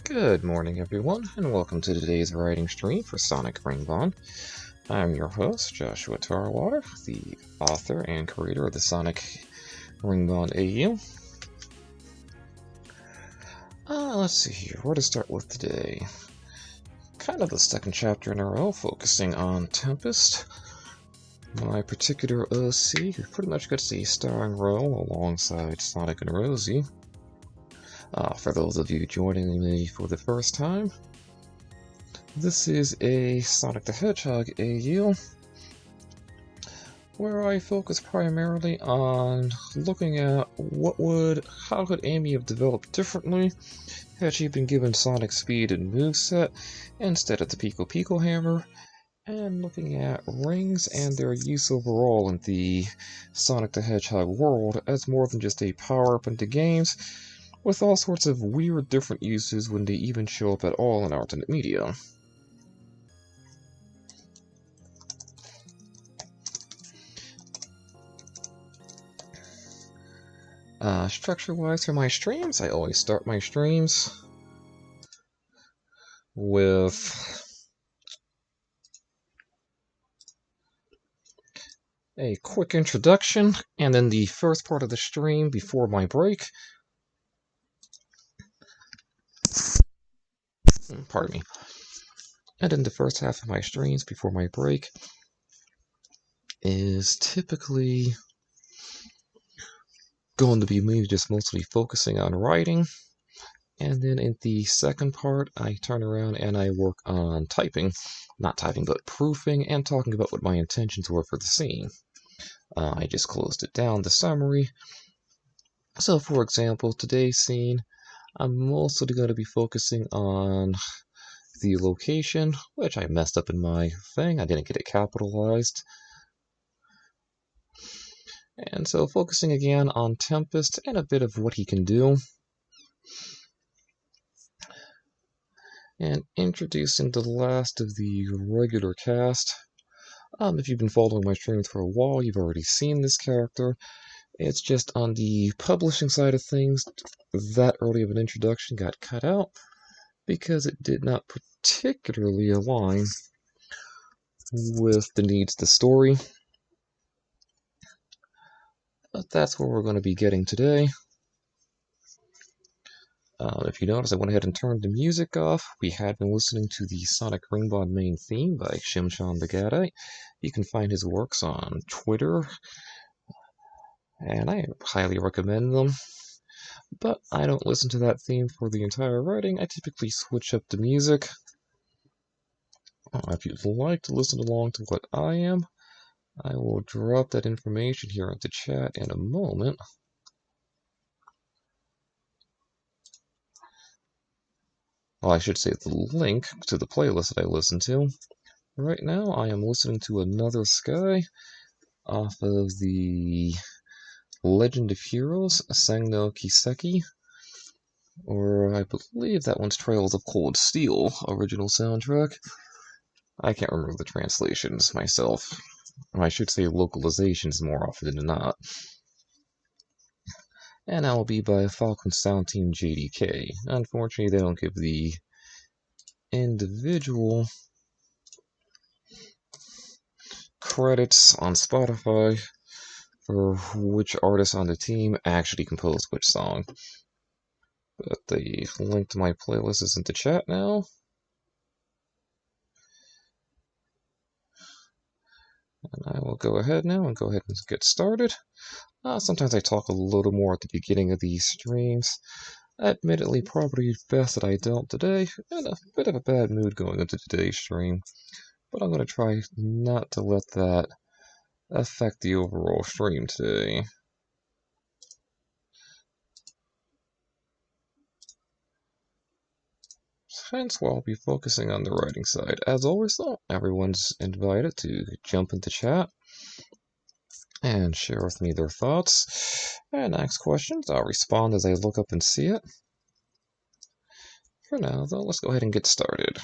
Good morning, everyone, and welcome to today's writing stream for Sonic Ringbond. I'm your host, Joshua Tarwater, the author and creator of the Sonic Ringbond AU. Let's see here, where to start with today. Kind of the second chapter in a row, focusing on Tempest. My particular OC, who pretty much gets a starring role alongside Sonic and Rosie. For those of you joining me for the first time, this is a Sonic the Hedgehog AU, where I focus primarily on looking at how could Amy have developed differently had she been given Sonic speed and moveset instead of the Pico Pico Hammer, and looking at rings and their use overall in the Sonic the Hedgehog world as more than just a power-up into games, with all sorts of weird different uses when they even show up at all in alternate media. Structure-wise for my streams, I always start my streams with a quick introduction, and then the first part of the stream before my break. Pardon me. And then the first half of my streams before my break is typically going to be me just mostly focusing on writing. And then in the second part, I turn around and I work on typing. Not typing, but proofing and talking about what my intentions were for the scene. I just closed it down, the summary. So, for example, today's scene, I'm mostly going to be focusing on the location, which I messed up in my thing. I didn't get it capitalized. And so focusing again on Tempest and a bit of what he can do. And introducing the last of the regular cast. If you've been following my streams for a while, you've already seen this character. It's just on the publishing side of things, that early of an introduction got cut out because it did not particularly align with the needs of the story. But that's where we're going to be getting today. If you notice, I went ahead and turned the music off. We had been listening to the Sonic Ringbond main theme by Shimshan the Gadite. You can find his works on Twitter, and I highly recommend them. But I don't listen to that theme for the entire writing. I typically switch up the music. If you'd like to listen along to what I am, I will drop that information here into chat in a moment. Well, I should say the link to the playlist that I listen to. Right now, I am listening to Another Sky off of the Legend of Heroes, Sangno Kiseki, or I believe that one's Trails of Cold Steel original soundtrack. I can't remember the translations myself. I should say localizations more often than not. And that will be by Falcon Sound Team JDK. Unfortunately, they don't give the individual credits on Spotify for which artist on the team actually composed which song. But the link to my playlist is in the chat now. And I will go ahead now and get started. Sometimes I talk a little more at the beginning of these streams. Admittedly, probably best that I don't today. In a bit of a bad mood going into today's stream. But I'm going to try not to let that affect the overall stream today. Hence, why I'll be focusing on the writing side. As always, though, everyone's invited to jump into chat and share with me their thoughts and ask questions. I'll respond as I look up and see it. For now, though, let's go ahead and get started.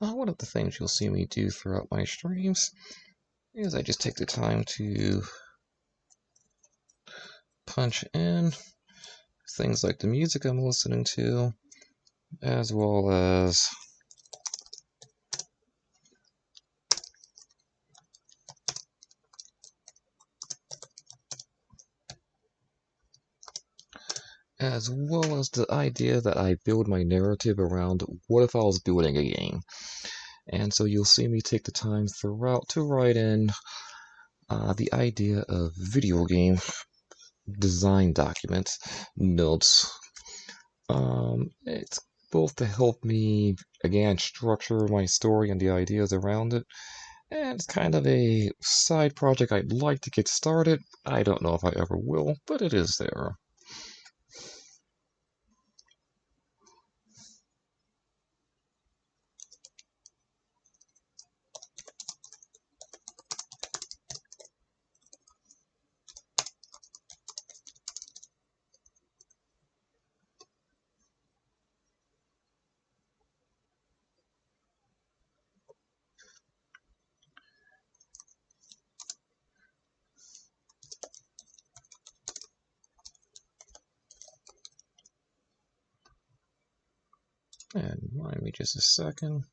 One of the things you'll see me do throughout my streams is I just take the time to punch in things like the music I'm listening to, as well as the idea that I build my narrative around what if I was building a game. And so you'll see me take the time throughout to write in the idea of video game design documents, notes. It's both to help me, again, structure my story and the ideas around it, and it's kind of a side project I'd like to get started. I don't know if I ever will, but it is there. And mind me just a second.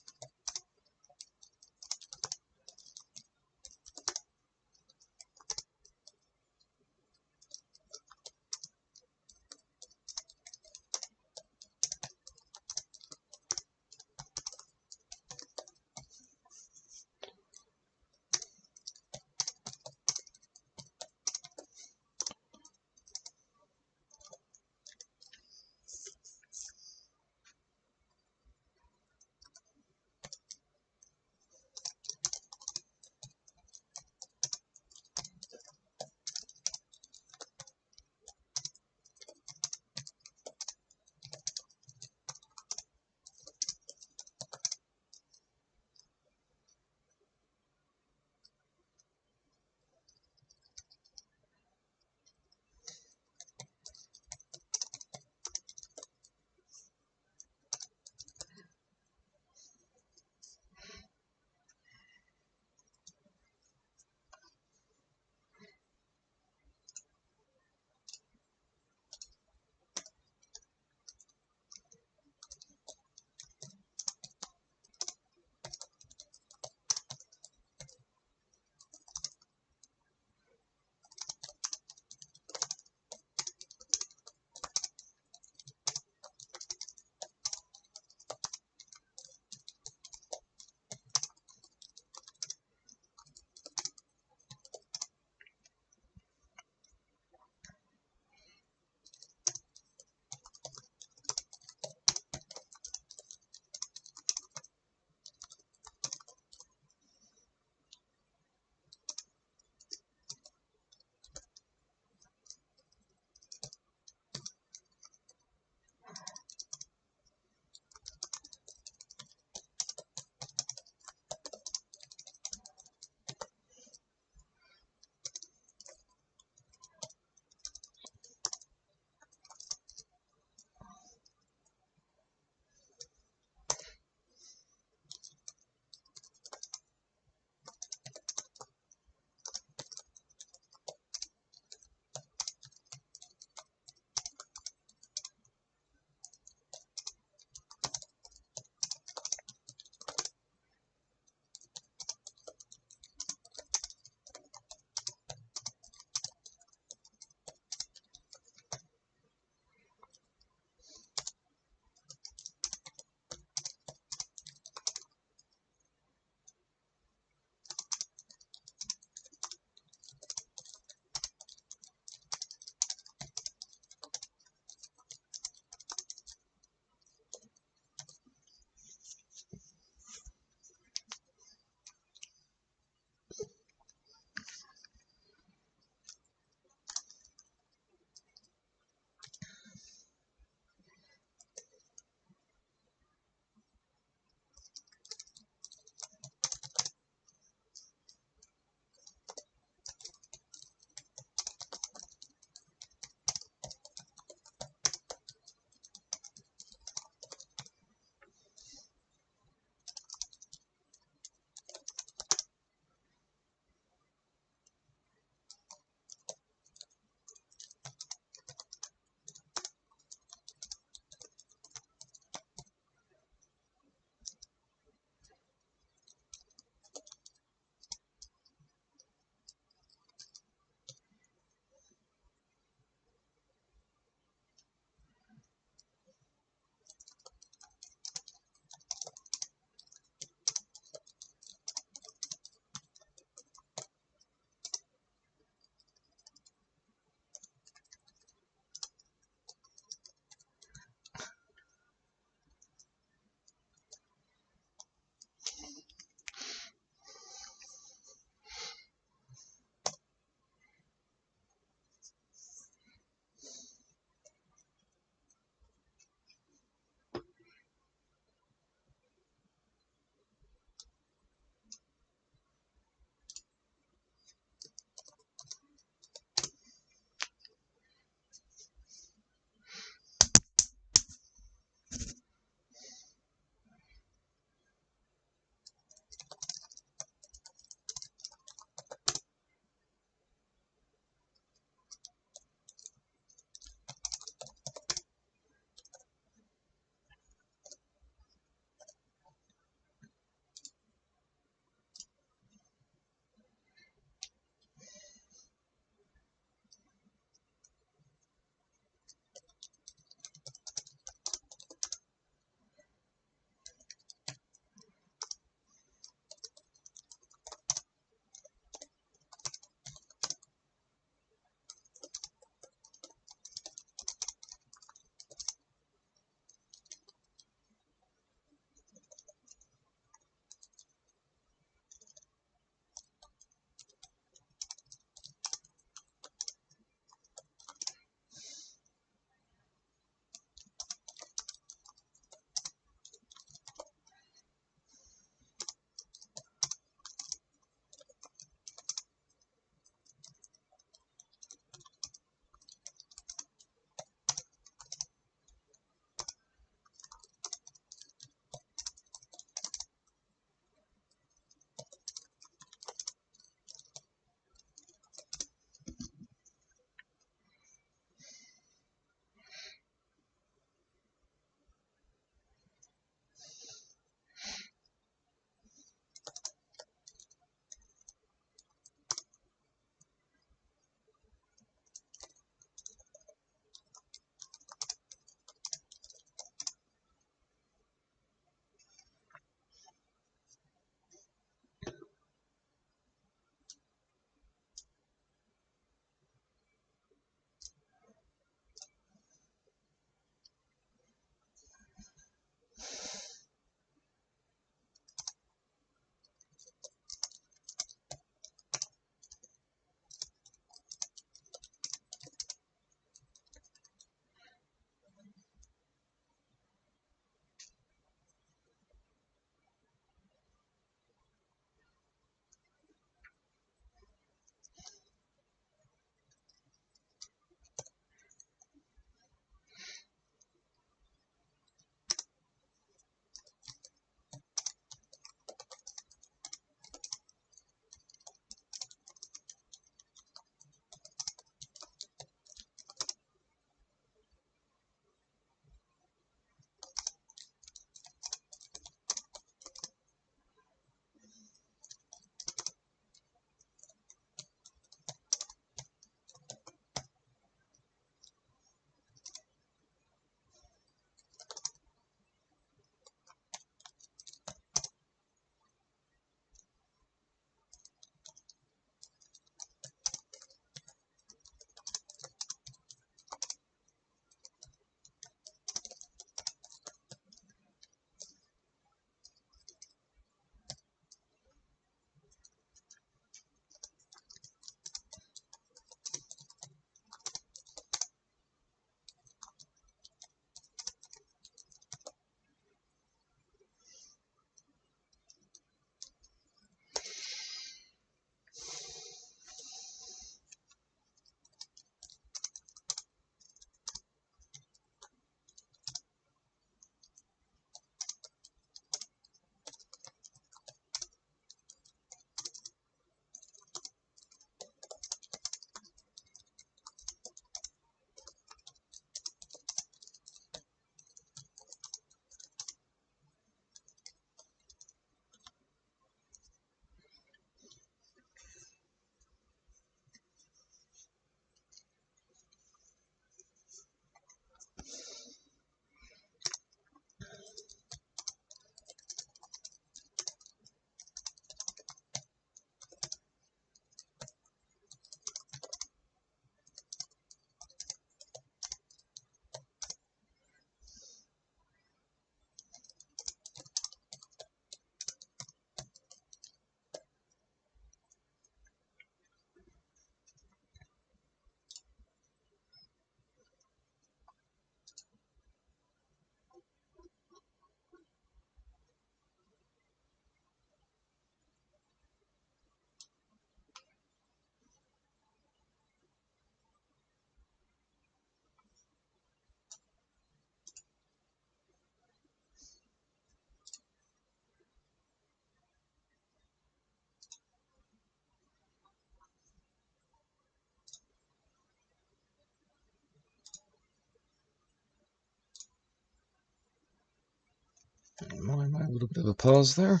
My little bit of a pause there.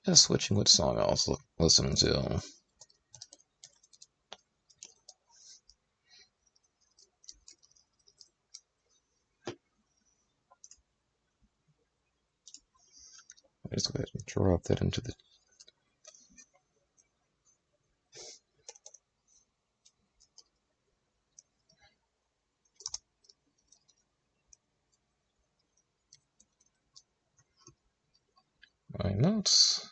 Just switching what song I was listening to. Just go ahead and drop that into the. My notes.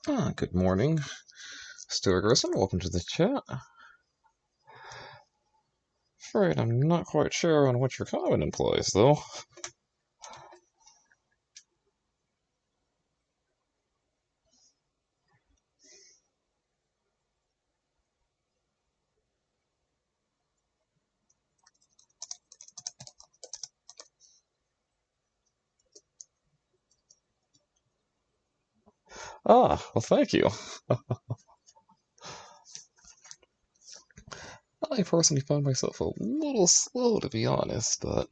Good morning, Stuart Grissom. Welcome to the chat. Afraid I'm not quite sure on what your comment implies, though. Well, thank you. I personally find myself a little slow, to be honest, but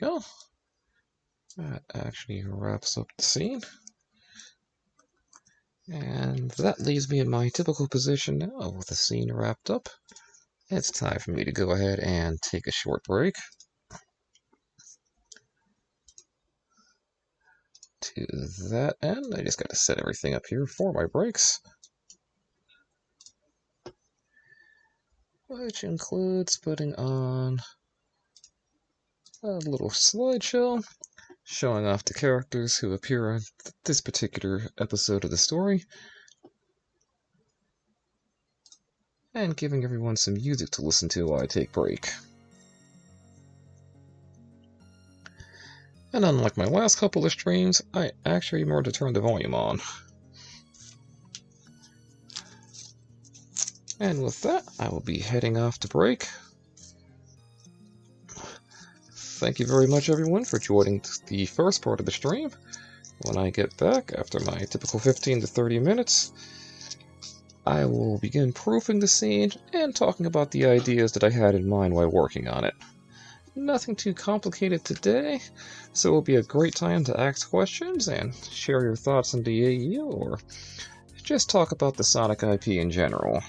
go. That actually wraps up the scene. And that leaves me in my typical position now with the scene wrapped up. It's time for me to go ahead and take a short break. To that end, I just got to set everything up here for my breaks. Which includes putting on a little slideshow showing off the characters who appear on this particular episode of the story, and giving everyone some music to listen to while I take break. And unlike my last couple of streams, I actually remembered to turn the volume on. And with that, I will be heading off to break. Thank you very much, everyone, for joining the first part of the stream. When I get back, after my typical 15 to 30 minutes, I will begin proofing the scene and talking about the ideas that I had in mind while working on it. Nothing too complicated today, so it will be a great time to ask questions and share your thoughts on the AU, or just talk about the Sonic IP in general.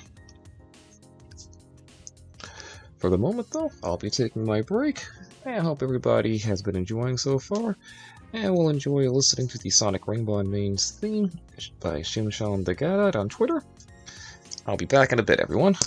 For the moment, though, I'll be taking my break. I hope everybody has been enjoying so far, and will enjoy listening to the Sonic Rainbow and Mains theme by Shimshon the God on Twitter. I'll be back in a bit, everyone.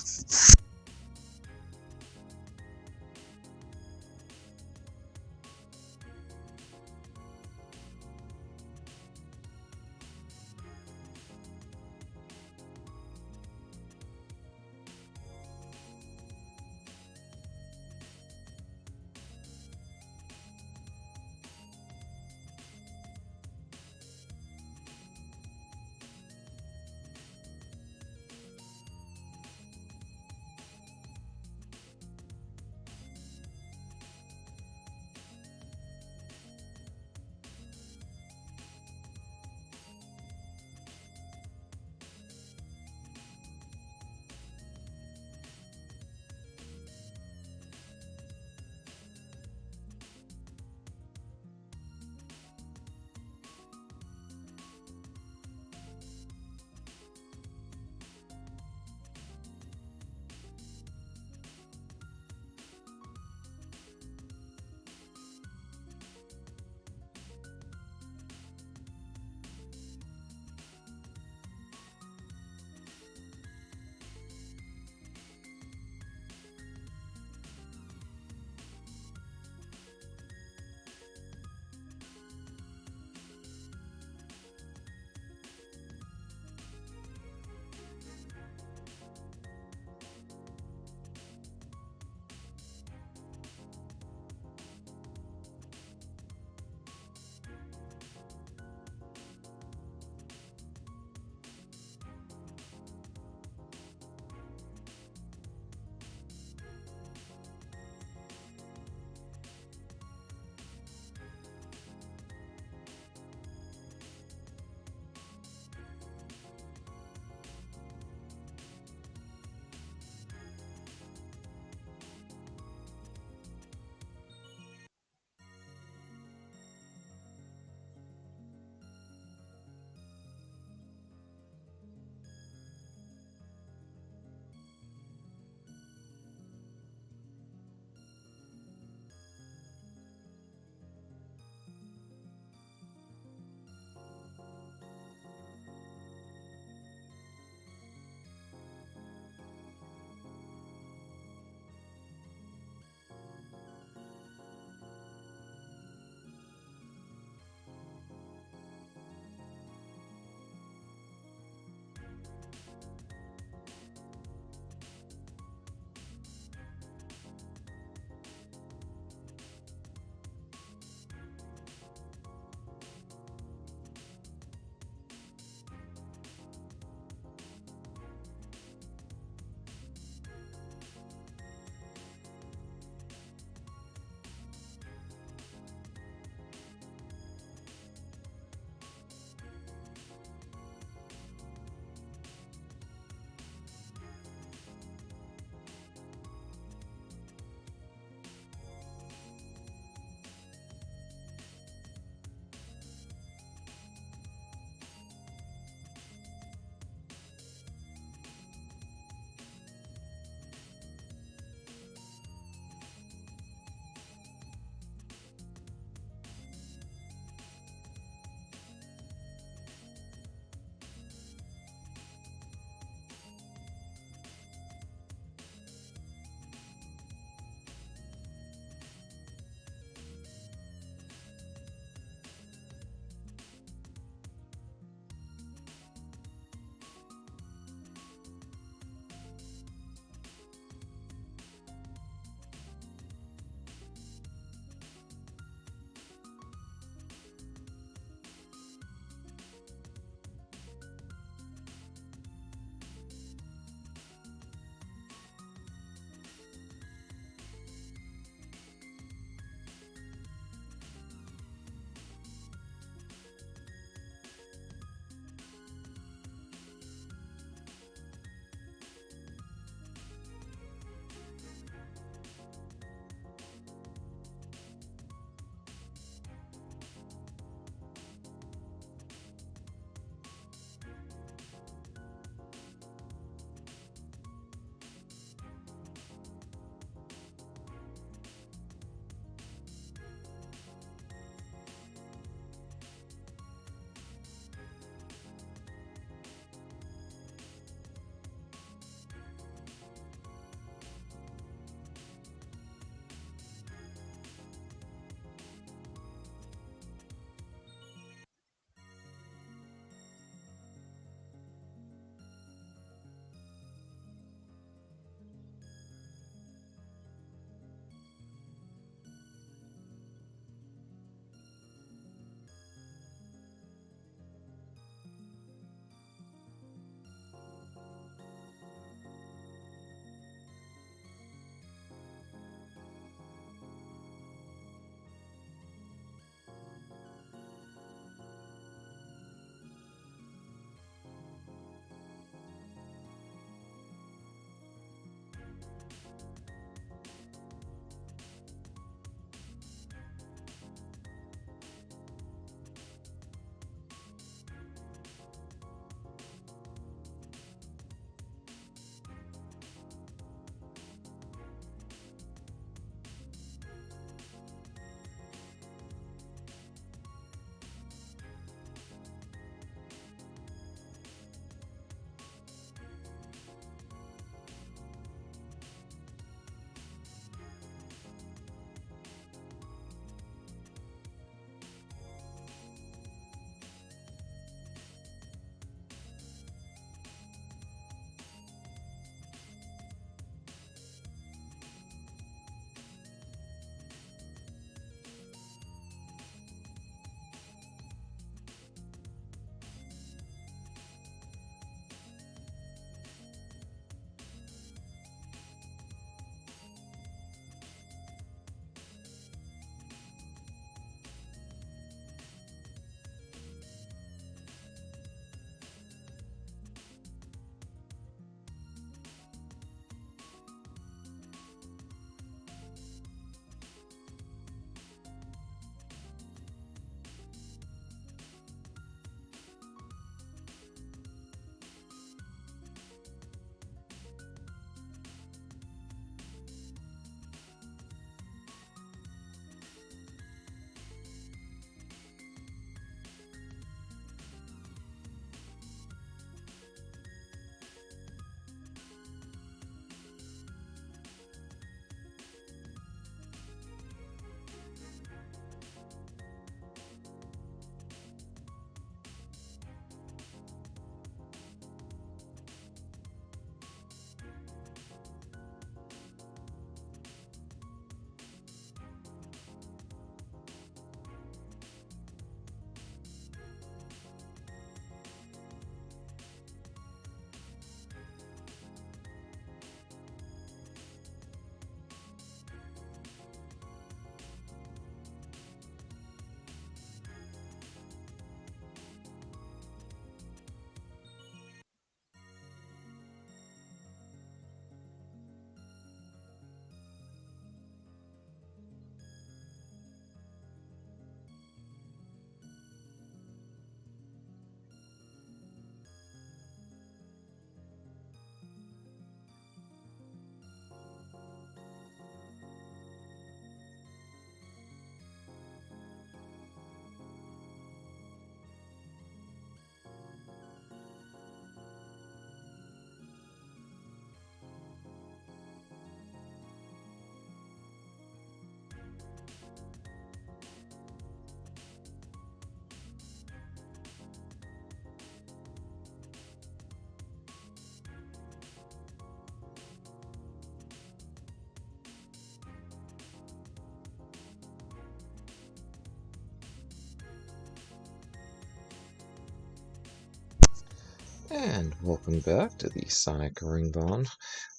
And welcome back to the Sonic Ringbond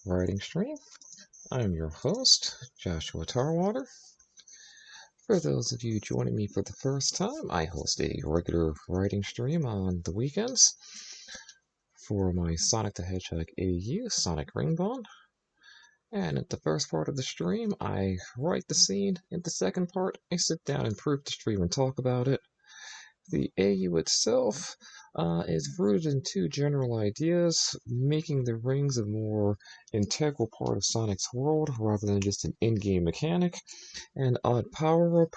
writing stream. I'm your host, Joshua Tarwater. For those of you joining me for the first time, I host a regular writing stream on the weekends for my Sonic the Hedgehog AU Sonic Ringbond. And at the first part of the stream, I write the scene. In the second part, I sit down and proof the stream and talk about it. The AU itself is rooted in two general ideas, making the rings a more integral part of Sonic's world rather than just an in-game mechanic and odd power-up,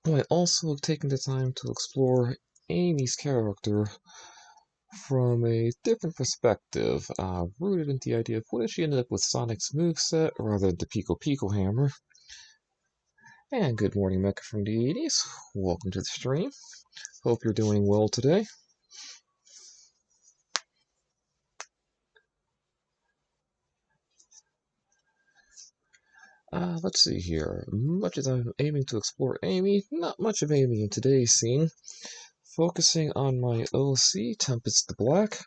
while also taking the time to explore Amy's character from a different perspective, rooted in the idea of what if she ended up with Sonic's moveset rather than the Pico Pico Hammer. And good morning, Mecha from the 80s. Welcome to the stream. Hope you're doing well today. Let's see here. Much as I'm aiming to explore Amy, not much of Amy in today's scene. Focusing on my OC, Tempest the Black.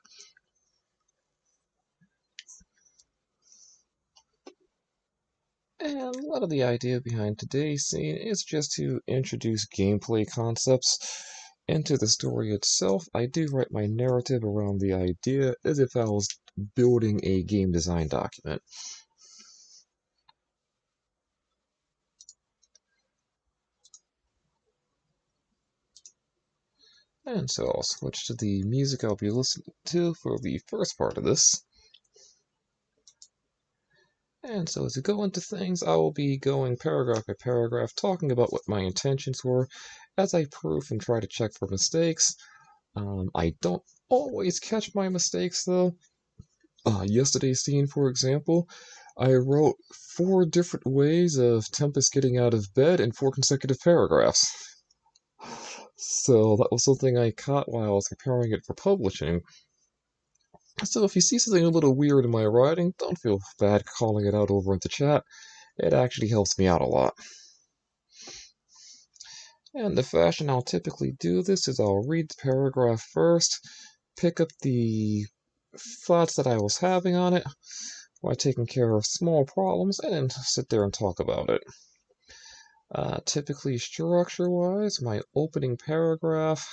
And a lot of the idea behind today's scene is just to introduce gameplay concepts into the story itself. I do write my narrative around the idea as if I was building a game design document. And so I'll switch to the music I'll be listening to for the first part of this. And so as we go into things, I will be going paragraph by paragraph, talking about what my intentions were as I proof and try to check for mistakes. I don't always catch my mistakes, though. Yesterday's scene, for example, I wrote 4 different ways of Tempest getting out of bed in 4 consecutive paragraphs. So that was something I caught while I was preparing it for publishing. So if you see something a little weird in my writing, don't feel bad calling it out over in the chat. It actually helps me out a lot. And the fashion I'll typically do this is I'll read the paragraph first, pick up the thoughts that I was having on it while taking care of small problems, and then sit there and talk about it. Typically, structure-wise, my opening paragraph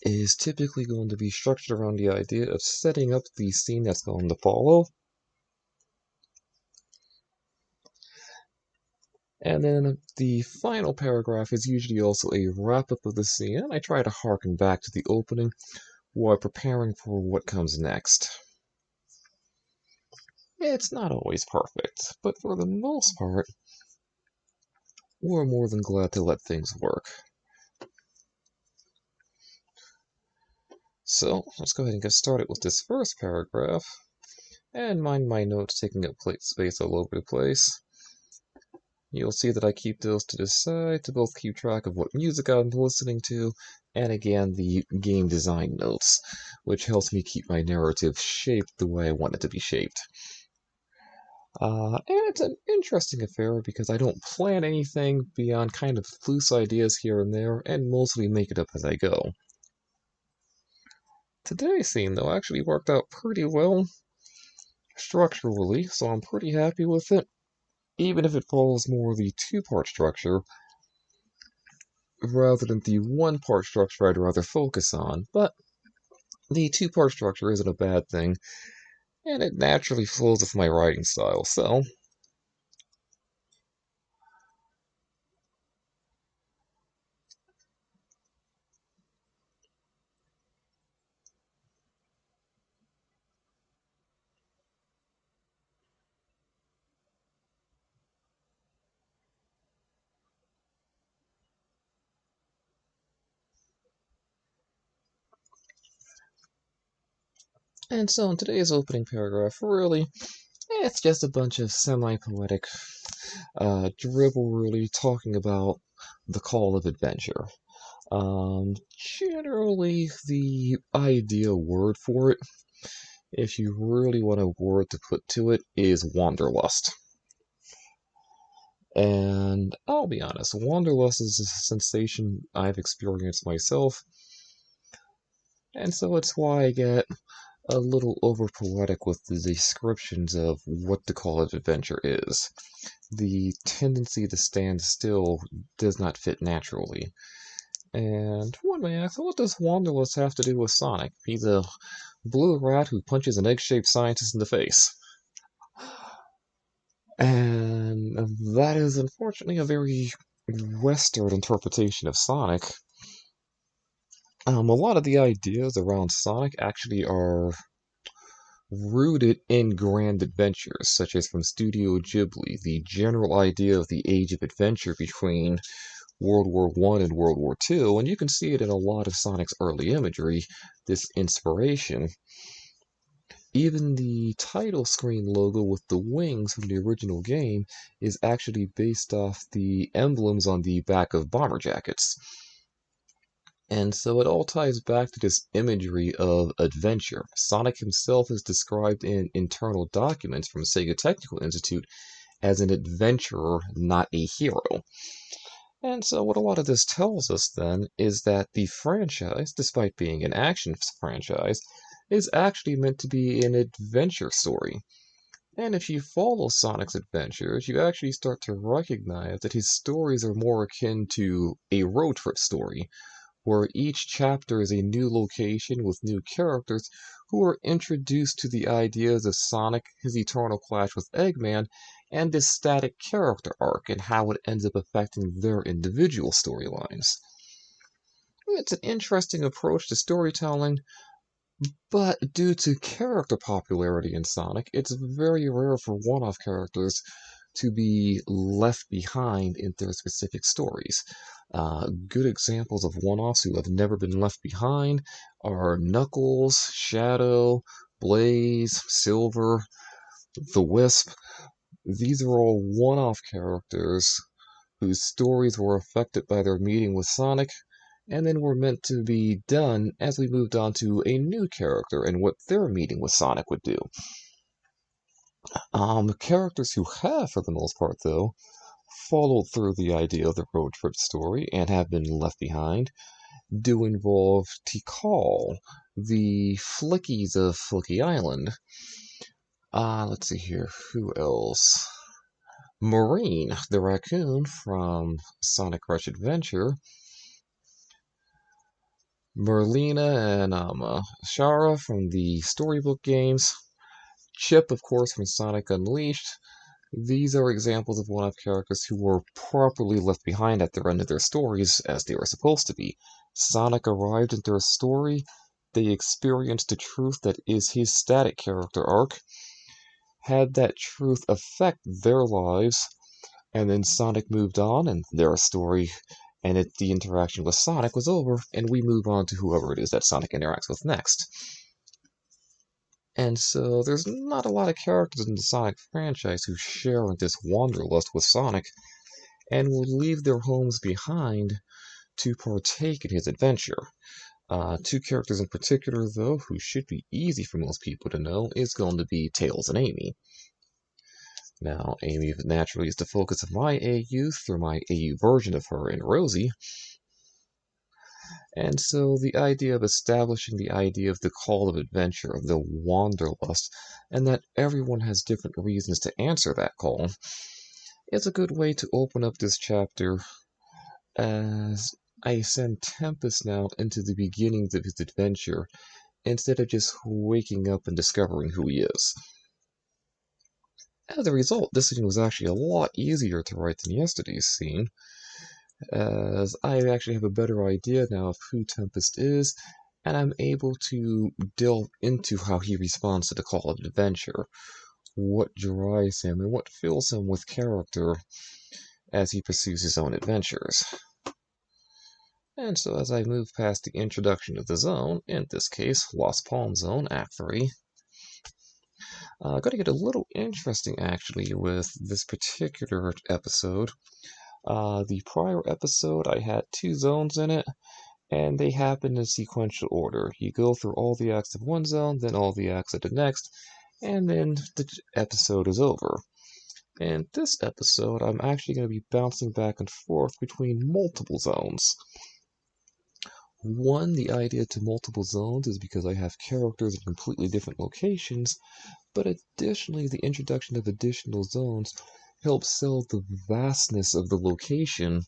is typically going to be structured around the idea of setting up the scene that's going to follow. And then the final paragraph is usually also a wrap-up of the scene, and I try to harken back to the opening while preparing for what comes next. It's not always perfect, but for the most part, we're more than glad to let things work. So, let's go ahead and get started with this first paragraph, and mind my notes taking up space all over the place. You'll see that I keep those to the side to both keep track of what music I'm listening to, and again, the game design notes, which helps me keep my narrative shaped the way I want it to be shaped. And it's an interesting affair because I don't plan anything beyond kind of loose ideas here and there, and mostly make it up as I go. Today's scene, though, actually worked out pretty well structurally, so I'm pretty happy with it, even if it follows more the 2-part structure rather than the 1-part structure I'd rather focus on. But the 2-part structure isn't a bad thing, and it naturally flows with my writing style, so And so in today's opening paragraph, really, it's just a bunch of semi-poetic dribble, really, talking about the call of adventure. Generally, the ideal word for it, if you really want a word to put to it, is wanderlust. And I'll be honest, wanderlust is a sensation I've experienced myself And so it's why I get a little over poetic with the descriptions of what the Call of Adventure is. The tendency to stand still does not fit naturally. And one may ask, what does Wanderlust have to do with Sonic? He's a blue rat who punches an egg-shaped scientist in the face. And that is unfortunately a very Western interpretation of Sonic. A lot of the ideas around Sonic actually are rooted in grand adventures, such as from Studio Ghibli, the general idea of the Age of Adventure between World War I and World War II, and you can see it in a lot of Sonic's early imagery, this inspiration. Even the title screen logo with the wings from the original game is actually based off the emblems on the back of bomber jackets. And so it all ties back to this imagery of adventure. Sonic himself is described in internal documents from Sega Technical Institute as an adventurer, not a hero. And so what a lot of this tells us then is that the franchise, despite being an action franchise, is actually meant to be an adventure story. And if you follow Sonic's adventures, you actually start to recognize that his stories are more akin to a road trip story, where each chapter is a new location with new characters who are introduced to the ideas of Sonic, his eternal clash with Eggman, and this static character arc and how it ends up affecting their individual storylines. It's an interesting approach to storytelling, but due to character popularity in Sonic, it's very rare for one-off characters to be left behind in their specific stories. Good examples of one-offs who have never been left behind are Knuckles, Shadow, Blaze, Silver, the Wisp. These are all one-off characters whose stories were affected by their meeting with Sonic, and then were meant to be done as we moved on to a new character and what their meeting with Sonic would do. Characters who have, for the most part, though, followed through the idea of the road trip story and have been left behind do involve Tikal, the Flickies of Flicky Island. Let's see here, who else? Marine, the raccoon from Sonic Rush Adventure, Merlina and Shara from the storybook games, Chip, of course, from Sonic Unleashed. These are examples of one-off characters who were properly left behind at the end of their stories as they were supposed to be. Sonic arrived in their story, they experienced the truth that is his static character arc, had that truth affect their lives, and then Sonic moved on and their story and the interaction with Sonic was over, and we move on to whoever it is that Sonic interacts with next. And so there's not a lot of characters in the Sonic franchise who share in this wanderlust with Sonic and will leave their homes behind to partake in his adventure. Two characters in particular, though, who should be easy for most people to know, is going to be Tails and Amy. Now, Amy naturally is the focus of my AU through my AU version of her in Rosie, and so the idea of establishing the idea of the call of adventure, of the wanderlust, and that everyone has different reasons to answer that call, is a good way to open up this chapter as I send Tempest now into the beginnings of his adventure instead of just waking up and discovering who he is. As a result, this scene was actually a lot easier to write than yesterday's scene, as I actually have a better idea now of who Tempest is, and I'm able to delve into how he responds to the call of adventure, what drives him, and what fills him with character as he pursues his own adventures. And so as I move past the introduction of the zone, in this case, Lost Palm Zone, Act 3, going to get a little interesting actually with this particular episode. The prior episode, I had two zones in it, and they happen in sequential order. You go through all the acts of one zone, then all the acts of the next, and then the episode is over. In this episode, I'm actually going to be bouncing back and forth between multiple zones. One, the idea to multiple zones is because I have characters in completely different locations, but additionally, the introduction of additional zones helps sell the vastness of the location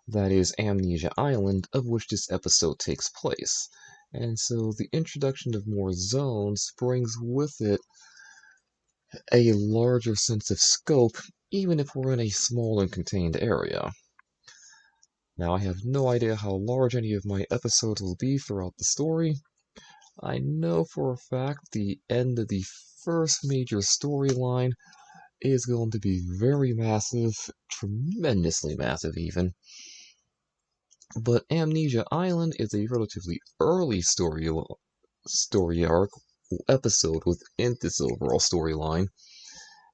that is Amnesia Island, of which this episode takes place. And so the introduction of more zones brings with it a larger sense of scope, even if we're in a small and contained area. Now, I have no idea how large any of my episodes will be throughout the story. I know for a fact the end of the first major storyline is going to be very massive, tremendously massive even. But Amnesia Island is a relatively early story arc episode within this overall storyline,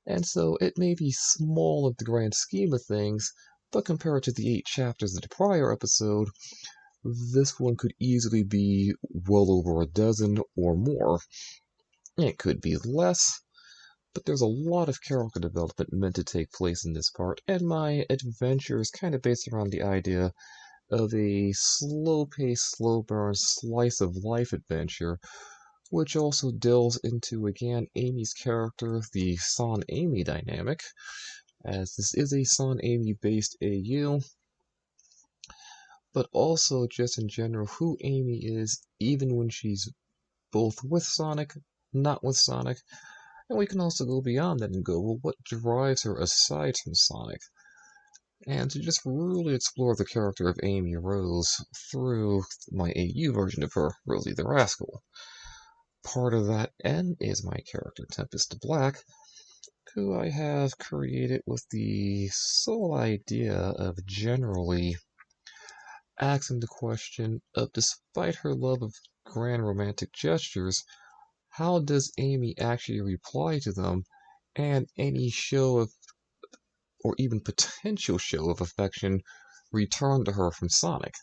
and so it may be small in the grand scheme of things, but compared to the 8 chapters of the prior episode, this one could easily be well over a dozen or more. It could be less, but there's a lot of character development meant to take place in this part, and my adventure is kind of based around the idea of a slow-paced, slow-burn slice of life adventure, which also delves into, again, Amy's character, the San-Amy dynamic, as this is a San-Amy-based AU, but also just in general who Amy is, even when she's both with Sonic, not with Sonic, and we can also go beyond that and go, well, what drives her aside from Sonic? And to just really explore the character of Amy Rose through my AU version of her, Rosie the Rascal. Part of that N is my character, Tempest Black, who I have created with the sole idea of generally asking the question of, despite her love of grand romantic gestures, how does Amy actually reply to them, and any show of, or even potential show of affection return to her from Sonic?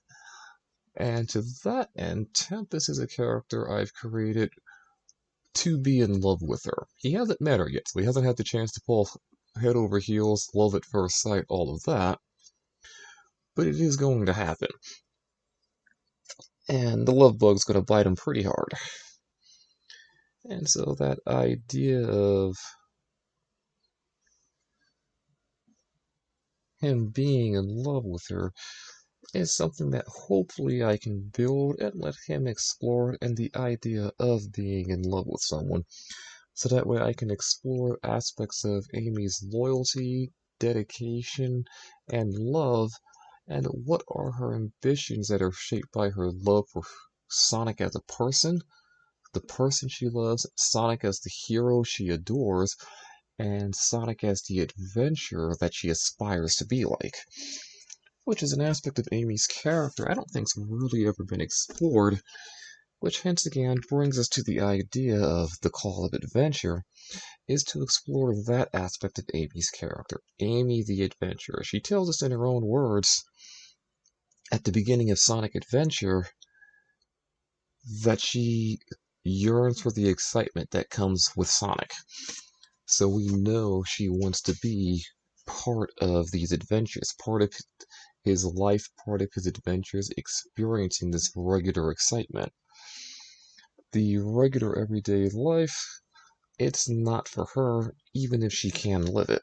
And to that end, Tempest is a character I've created to be in love with her. He hasn't met her yet, so he hasn't had the chance to fall head over heels, love at first sight, all of that, but it is going to happen. And the love bug's going to bite him pretty hard. And so that idea of him being in love with her is something that hopefully I can build and let him explore, and the idea of being in love with someone. So that way I can explore aspects of Amy's loyalty, dedication, and love, and what are her ambitions that are shaped by her love for Sonic as a person, the person she loves, Sonic as the hero she adores, and Sonic as the adventurer that she aspires to be like. Which is an aspect of Amy's character I don't think's really ever been explored, which hence again brings us to the idea of the call of adventure, is to explore that aspect of Amy's character, Amy the adventurer. She tells us in her own words at the beginning of Sonic Adventure that she yearns for the excitement that comes with Sonic. So we know she wants to be part of these adventures, part of his life, part of his adventures, experiencing this regular excitement. The regular everyday life, it's not for her, even if she can live it.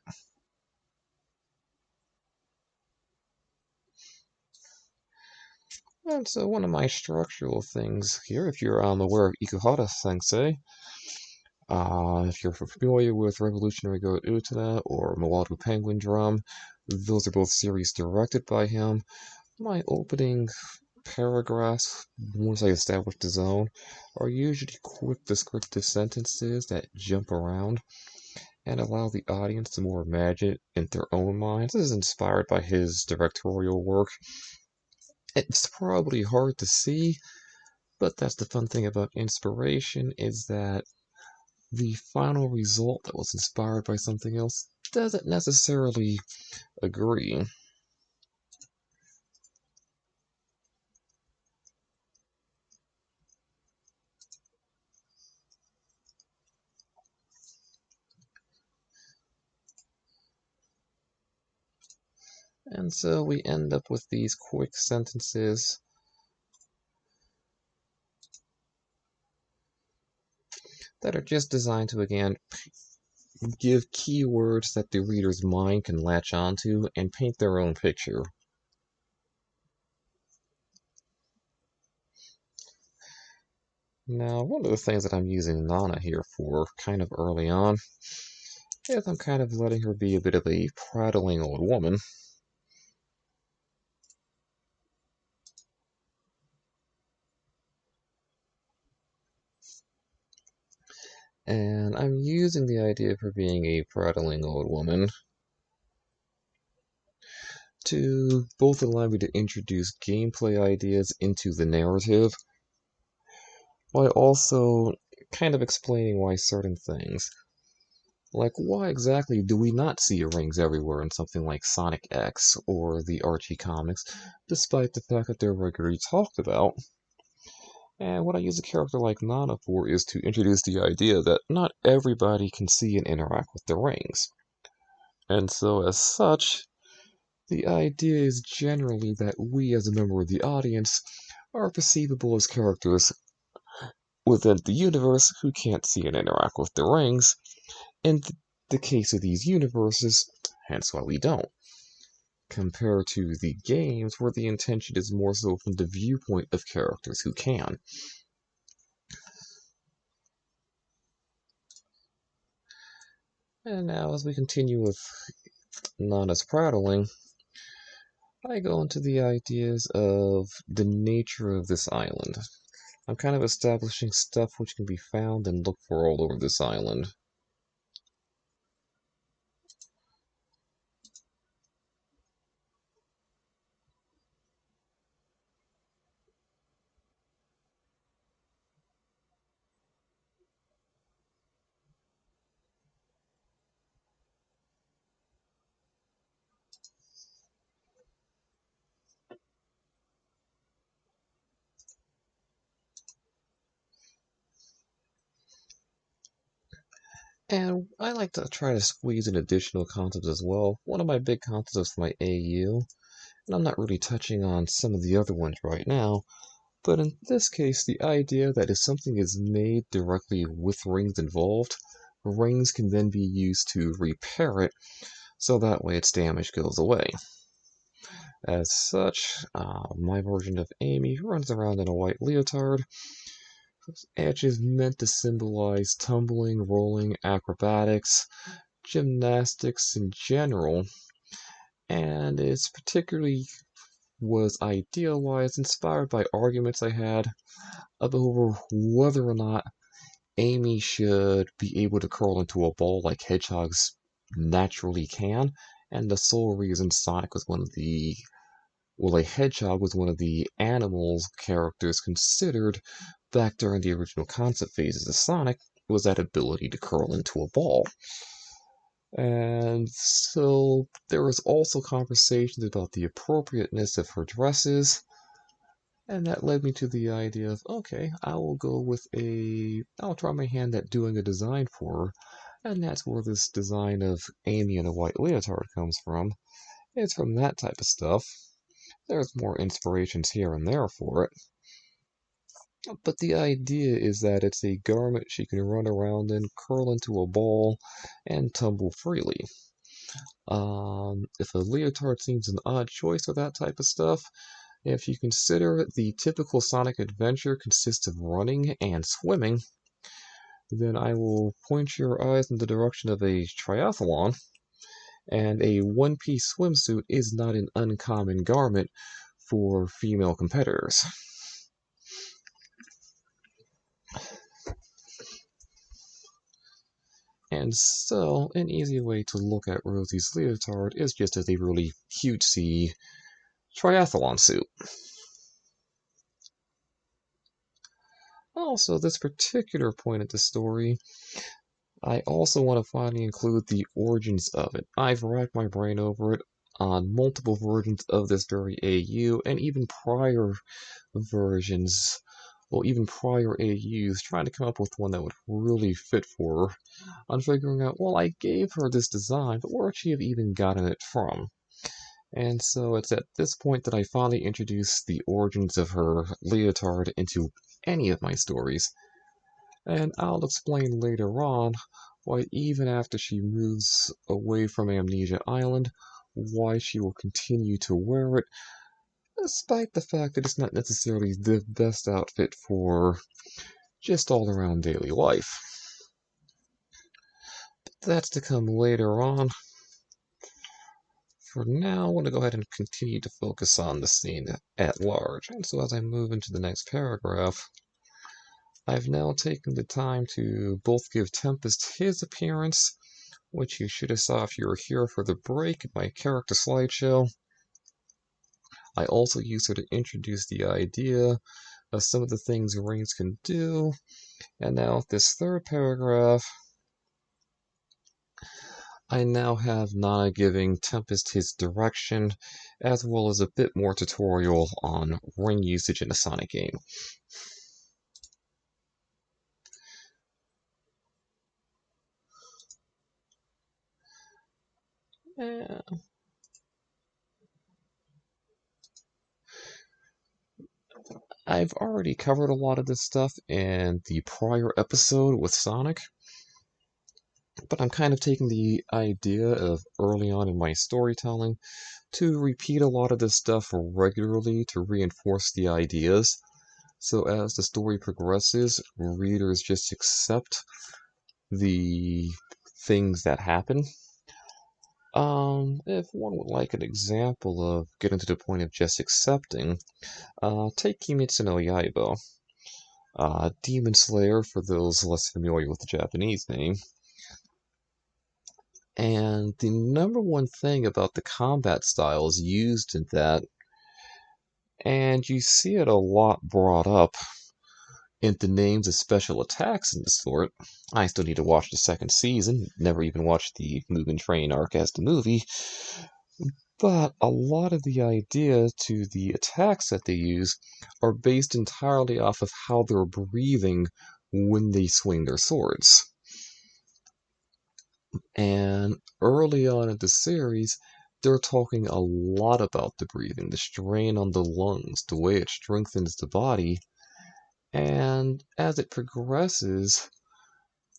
And so one of my structural things here, if you're aware of Ikuhara Sensei, if you're familiar with Revolutionary Guard Utena or Mawadu Penguin Drum, those are both series directed by him. My opening paragraphs, once I establish the zone, are usually quick descriptive sentences that jump around and allow the audience to more imagine it in their own minds. This is inspired by his directorial work. It's probably hard to see, but that's the fun thing about inspiration, is that the final result that was inspired by something else doesn't necessarily agree. And so we end up with these quick sentences that are just designed to, again, give keywords that the reader's mind can latch onto and paint their own picture. Now, one of the things that I'm using Nana here for, kind of early on, is I'm kind of letting her be a bit of a prattling old woman. And I'm using the idea of her being a prattling old woman to both allow me to introduce gameplay ideas into the narrative, while also kind of explaining why certain things, like why exactly do we not see rings everywhere in something like Sonic X or the Archie comics, despite the fact that they're regularly talked about. And what I use a character like Nana for is to introduce the idea that not everybody can see and interact with the rings. And so, as such, the idea is generally that we, as a member of the audience, are perceivable as characters within the universe who can't see and interact with the rings. In the case of these universes, hence why we don't. Compared to the games, where the intention is more so from the viewpoint of characters who can. And now, as we continue with Nana's prattling, I go into the ideas of the nature of this island. I'm kind of establishing stuff which can be found and looked for all over this island. And I like to try to squeeze in additional concepts as well. One of my big concepts for my AU, and I'm not really touching on some of the other ones right now, but in this case, the idea that if something is made directly with rings involved, rings can then be used to repair it, so that way its damage goes away. As such, my version of Amy runs around in a white leotard, which is meant to symbolize tumbling, rolling, acrobatics, gymnastics in general, and it's particularly was idealized, inspired by arguments I had over whether or not Amy should be able to curl into a ball like hedgehogs naturally can, and the sole reason Sonic was one of the well, a hedgehog was one of the animals characters considered back during the original concept phases of Sonic, was that ability to curl into a ball. And so there was also conversations about the appropriateness of her dresses, and that led me to the idea of, okay, I'll try my hand at doing a design for her, and that's where this design of Amy in a white leotard comes from. It's from that type of stuff. There's more inspirations here and there for it. But the idea is that it's a garment she can run around in, curl into a ball, and tumble freely. If a leotard seems an odd choice for that type of stuff, if you consider the typical Sonic adventure consists of running and swimming, then I will point your eyes in the direction of a triathlon, and a one-piece swimsuit is not an uncommon garment for female competitors. And so, an easy way to look at Rosie's leotard is just as a really cutesy triathlon suit. Also, this particular point of the story, I also want to finally include the origins of it. I've racked my brain over it on multiple versions of this very AU, and even prior versions, well, even prior AUs, trying to come up with one that would really fit for her. On figuring out, well, I gave her this design, but where would she have even gotten it from? And so it's at this point that I finally introduce the origins of her leotard into any of my stories. And I'll explain later on why even after she moves away from Amnesia Island, why she will continue to wear it, despite the fact that it's not necessarily the best outfit for just all-around daily life. But that's to come later on. For now, I want to go ahead and continue to focus on the scene at large. And so as I move into the next paragraph, I've now taken the time to both give Tempest his appearance, which you should have saw if you were here for the break in my character slideshow. I also used her to introduce the idea of some of the things Rings can do. And now this third paragraph, I now have Nana giving Tempest his direction, as well as a bit more tutorial on ring usage in a Sonic game. Yeah. I've already covered a lot of this stuff in the prior episode with Sonic, but I'm kind of taking the idea of early on in my storytelling to repeat a lot of this stuff regularly to reinforce the ideas. So as the story progresses, readers just accept the things that happen. If one would like an example of getting to the point of just accepting, take Kimetsu no Yaiba. Demon Slayer, for those less familiar with the Japanese name. And the number one thing about the combat styles used in that, and you see it a lot brought up in the names of special attacks and the sort. I still need to watch the second season, never even watched the Mugen Train arc as the movie. But a lot of the idea to the attacks that they use are based entirely off of how they're breathing when they swing their swords. And early on in the series, they're talking a lot about the breathing, the strain on the lungs, the way it strengthens the body. And as it progresses,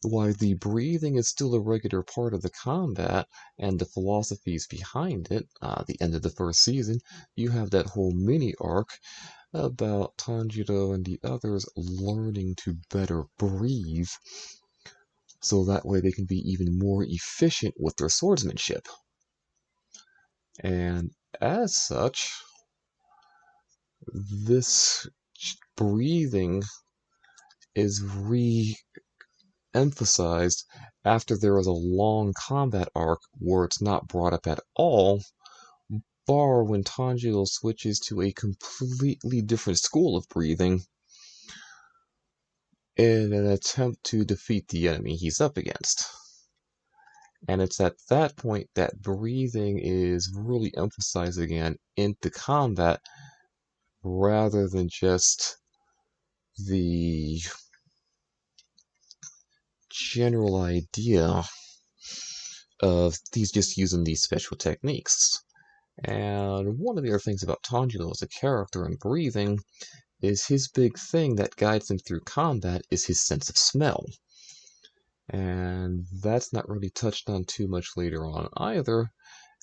while the breathing is still a regular part of the combat and the philosophies behind it, the end of the first season, you have that whole mini arc about Tanjiro and the others learning to better breathe, so that way they can be even more efficient with their swordsmanship. And as such, this breathing is re-emphasized after there is a long combat arc where it's not brought up at all, bar when Tanjiro switches to a completely different school of breathing in an attempt to defeat the enemy he's up against. And it's at that point that breathing is really emphasized again into combat rather than just the general idea of these just using these special techniques. And one of the other things about Tanjiro as a character and breathing is his big thing that guides him through combat is his sense of smell. And that's not really touched on too much later on either.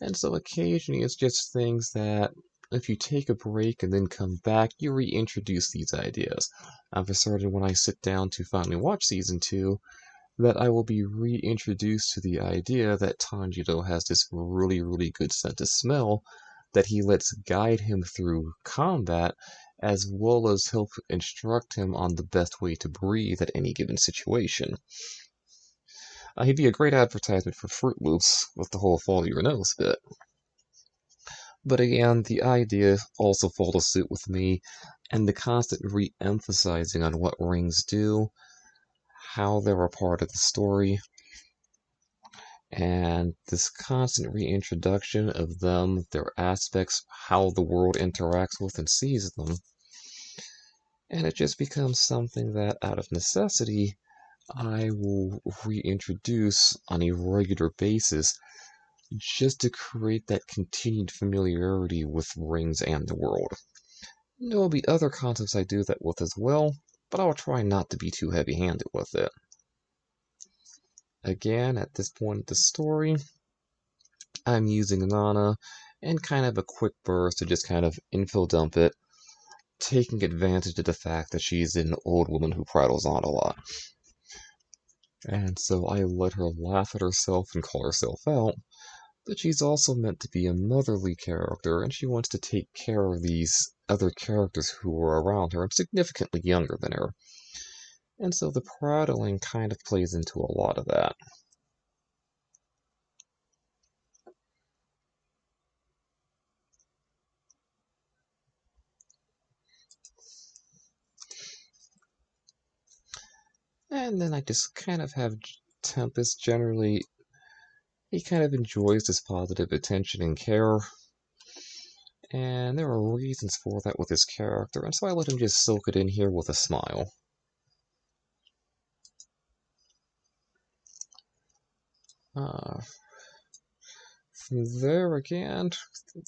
And so occasionally it's just things that if you take a break and then come back, you reintroduce these ideas. I've decided when I sit down to finally watch season 2 that I will be reintroduced to the idea that Tanjiro has this really, really good sense of smell that he lets guide him through combat, as well as help instruct him on the best way to breathe at any given situation. He'd be a great advertisement for Fruit Loops with the whole follow your nose bit. But again, the idea also follows suit with me, and the constant re-emphasizing on what rings do, how they're a part of the story, and this constant reintroduction of them, their aspects, how the world interacts with and sees them. And it just becomes something that, out of necessity, I will reintroduce on a regular basis just to create that continued familiarity with rings and the world. There will be other concepts I do that with as well, but I'll try not to be too heavy-handed with it. Again, at this point in the story, I'm using Nana and kind of a quick burst to just kind of info dump it, taking advantage of the fact that she's an old woman who prattles on a lot. And so I let her laugh at herself and call herself out, but she's also meant to be a motherly character, and she wants to take care of these other characters who are around her and significantly younger than her. And so the prattling kind of plays into a lot of that. And then I just kind of have Tempest generally, he kind of enjoys this positive attention and care, and there are reasons for that with his character, and so I let him just soak it in here with a smile. From there again,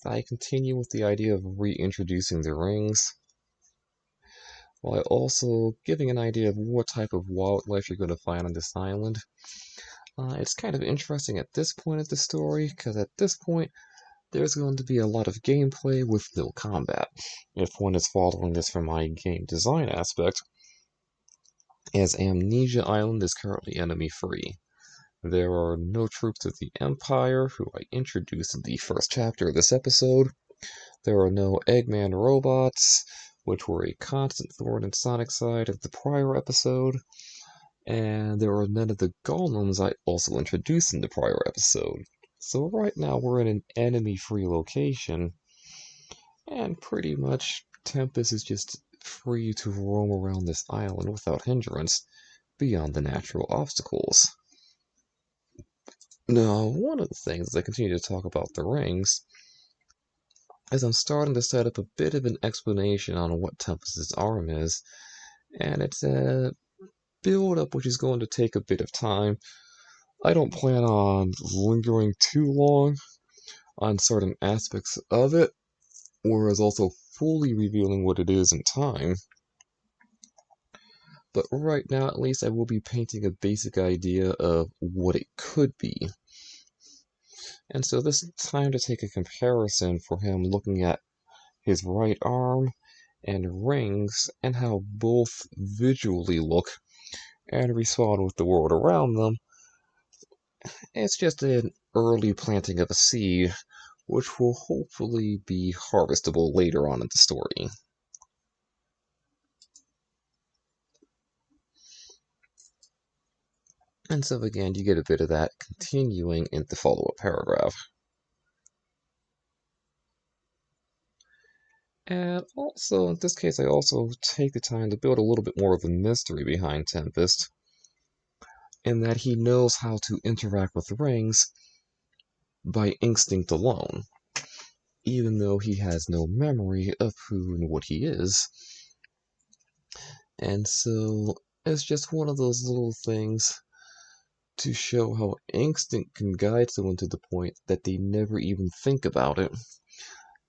I continue with the idea of reintroducing the rings, while also giving an idea of what type of wildlife you're going to find on this island. It's kind of interesting at this point of the story, because at this point, there's going to be a lot of gameplay with no combat, if one is following this from my game design aspect, as Amnesia Island is currently enemy-free. There are no troops of the Empire, who I introduced in the first chapter of this episode. There are no Eggman robots, which were a constant thorn in Sonic's side of the prior episode. And there are none of the golems I also introduced in the prior episode. So right now we're in an enemy-free location, and pretty much Tempest is just free to roam around this island without hindrance beyond the natural obstacles. Now, one of the things as I continue to talk about the rings is I'm starting to set up a bit of an explanation on what Tempest's arm is, and it's a build-up which is going to take a bit of time. I don't plan on lingering too long on certain aspects of it, whereas also fully revealing what it is in time. But right now, at least, I will be painting a basic idea of what it could be. And so this is time to take a comparison for him looking at his right arm and rings and how both visually look and respond with the world around them. It's just an early planting of a seed, which will hopefully be harvestable later on in the story. And so again, you get a bit of that continuing in the follow-up paragraph. And also, in this case, I also take the time to build a little bit more of a mystery behind Tempest, in that he knows how to interact with rings by instinct alone, even though he has no memory of who and what he is. And so, it's just one of those little things to show how instinct can guide someone to the point that they never even think about it.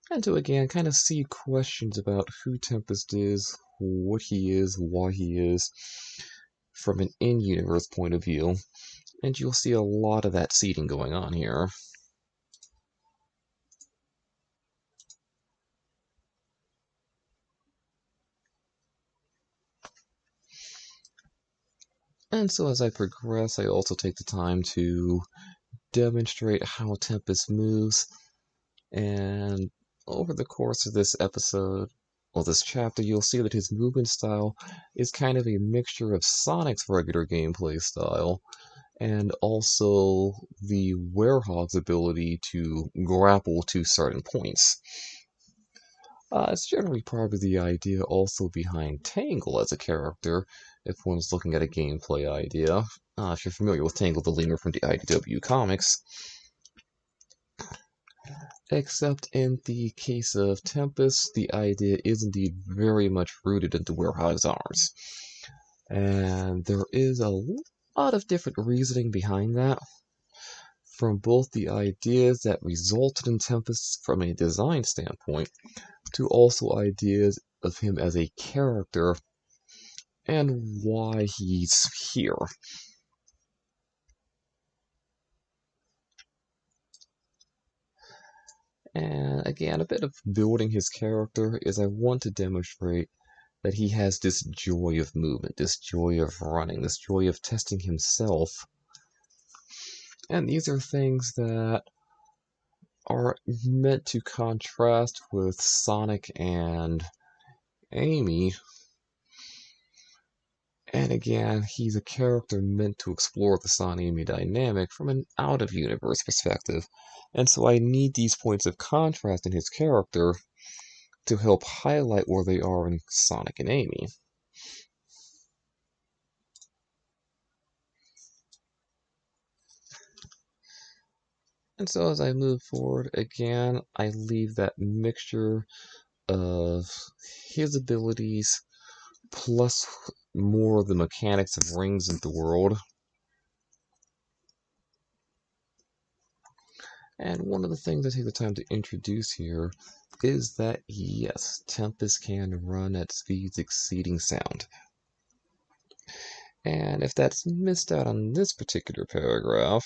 And to again kind of see questions about who Tempest is, what he is, why he is, from an in-universe point of view. And you'll see a lot of that seeding going on here. And so as I progress, I also take the time to demonstrate how Tempest moves. And over the course of this episode, or this chapter, you'll see that his movement style is kind of a mixture of Sonic's regular gameplay style and also the Werehog's ability to grapple to certain points. It's generally probably the idea also behind Tangle as a character, if one's looking at a gameplay idea. If you're familiar with Tangle the Lemur from the IDW comics. Except in the case of Tempest, the idea is indeed very much rooted into Werehog's arms. And there is a lot of different reasoning behind that, from both the ideas that resulted in Tempest from a design standpoint, to also ideas of him as a character and why he's here. And again, a bit of building his character is I want to demonstrate that he has this joy of movement, this joy of running, this joy of testing himself. And these are things that are meant to contrast with Sonic and Amy. And again, he's a character meant to explore the Sonic-Amy dynamic from an out-of-universe perspective. And so I need these points of contrast in his character to help highlight where they are in Sonic and Amy. And so as I move forward, again, I leave that mixture of his abilities plus more of the mechanics of rings in the world. And one of the things I take the time to introduce here is that, yes, Tempest can run at speeds exceeding sound. And if that's missed out on this particular paragraph,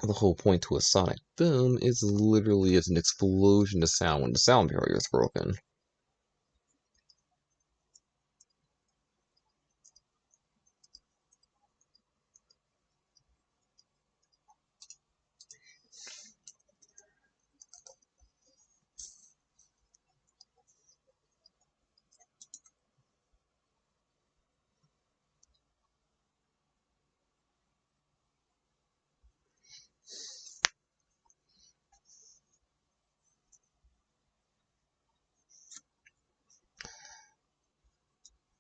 the whole point to a sonic boom is literally as an explosion of sound when the sound barrier is broken.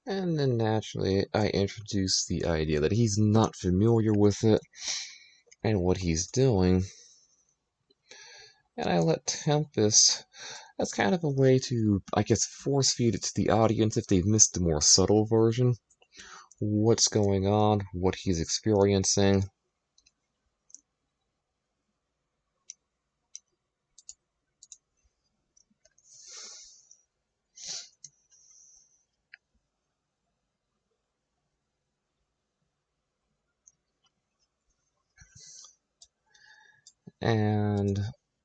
And then naturally, I introduce the idea that he's not familiar with it and what he's doing. And I let Tempest, as kind of a way to, I guess, force feed it to the audience if they've missed the more subtle version. What's going on, what he's experiencing. And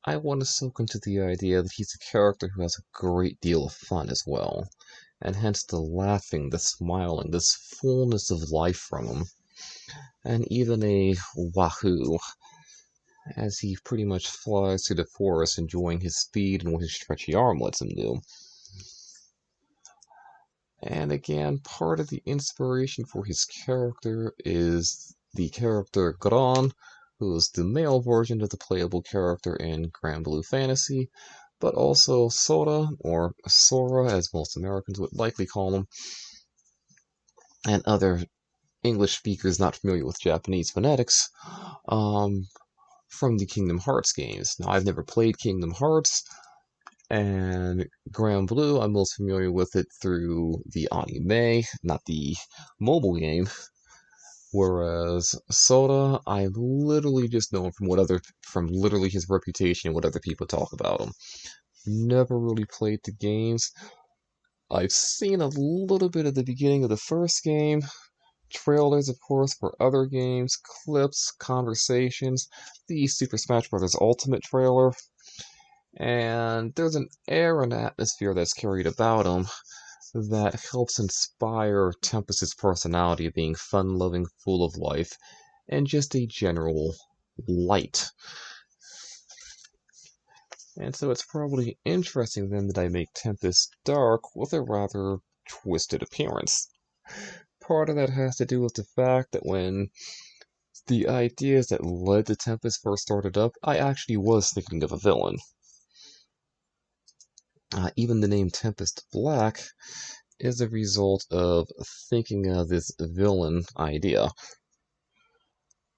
I want to soak into the idea that he's a character who has a great deal of fun as well, and hence the laughing, the smiling, this fullness of life from him, and even a wahoo, as he pretty much flies through the forest enjoying his speed and what his stretchy arm lets him do. And again, part of the inspiration for his character is the character Gran, who is the male version of the playable character in Granblue Fantasy, but also Sora, or Sora as most Americans would likely call him, and other English speakers not familiar with Japanese phonetics, from the Kingdom Hearts games. Now, I've never played Kingdom Hearts, and Granblue, I'm most familiar with it through the anime, not the mobile game. Whereas Soda, I literally just know him from literally his reputation and what other people talk about him. Never really played the games. I've seen a little bit of the beginning of the first game, trailers, of course, for other games, clips, conversations, the Super Smash Bros. Ultimate trailer, and there's an air and atmosphere that's carried about him that helps inspire Tempest's personality of being fun-loving, full of life, and just a general light. And so it's probably interesting then that I make Tempest dark with a rather twisted appearance. Part of that has to do with the fact that when the ideas that led to Tempest first started up, I actually was thinking of a villain. Even the name Tempest Black is a result of thinking of this villain idea.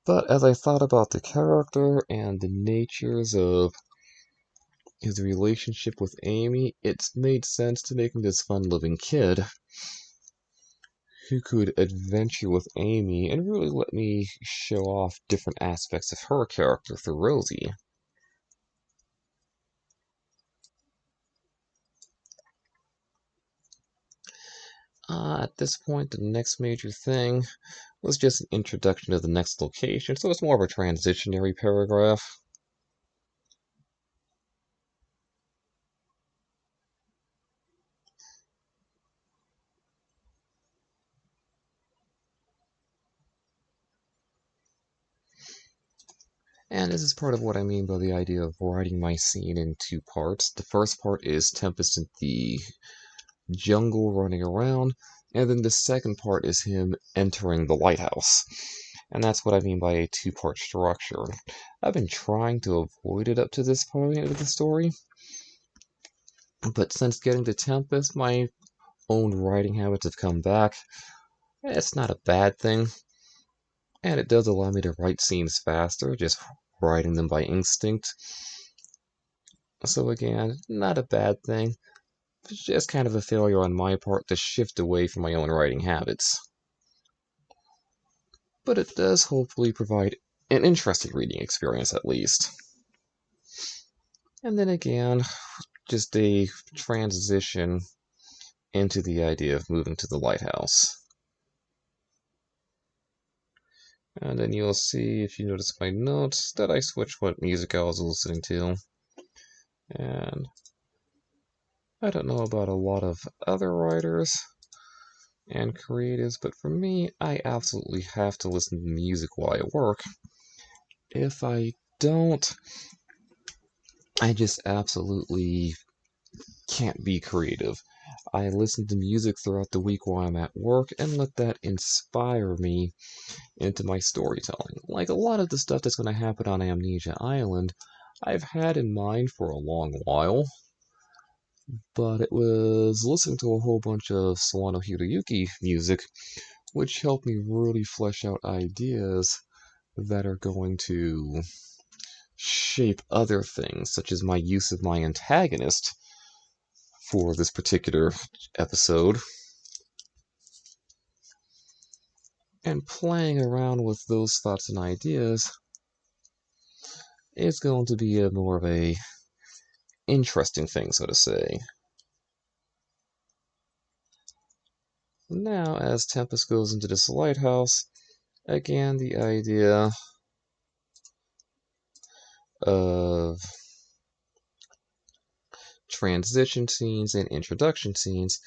But as I thought about the character and the natures of his relationship with Amy, it's made sense to make him this fun-loving kid who could adventure with Amy and really let me show off different aspects of her character through Rosie. At this point, the next major thing was just an introduction to the next location, so it's more of a transitionary paragraph. And this is part of what I mean by the idea of writing my scene in two parts. The first part is Tempest in the jungle running around, and then the second part is him entering the lighthouse. And that's what I mean by a two-part structure. I've been trying to avoid it up to this point of the story, but since getting to Tempest, my own writing habits have come back. It's not a bad thing, and it does allow me to write scenes faster, just writing them by instinct. So again, not a bad thing. It's just kind of a failure on my part to shift away from my own writing habits. But it does hopefully provide an interesting reading experience at least. And then again, just a transition into the idea of moving to the lighthouse. And then you'll see, if you notice my notes, that I switched what music I was listening to. And I don't know about a lot of other writers and creatives, but for me, I absolutely have to listen to music while I work. If I don't, I just absolutely can't be creative. I listen to music throughout the week while I'm at work and let that inspire me into my storytelling. Like a lot of the stuff that's going to happen on Amnesia Island, I've had in mind for a long while, but it was listening to a whole bunch of Sawano Hiroyuki music, which helped me really flesh out ideas that are going to shape other things, such as my use of my antagonist for this particular episode. And playing around with those thoughts and ideas is going to be more of a interesting thing, so to say. Now, as Tempest goes into this lighthouse, again, the idea of transition scenes and introduction scenes,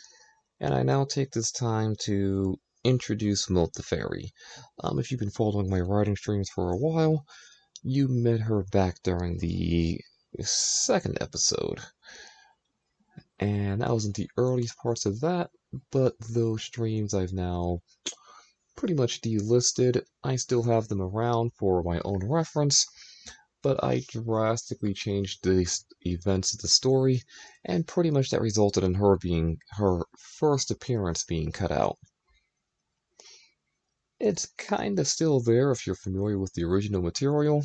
and I now take this time to introduce Milt the Fairy. If you've been following my writing streams for a while, you met her back during the second episode. And that was in the earliest parts of that, but those streams I've now pretty much delisted. I still have them around for my own reference, but I drastically changed the events of the story, and pretty much that resulted in her first appearance being cut out. It's kinda still there if you're familiar with the original material,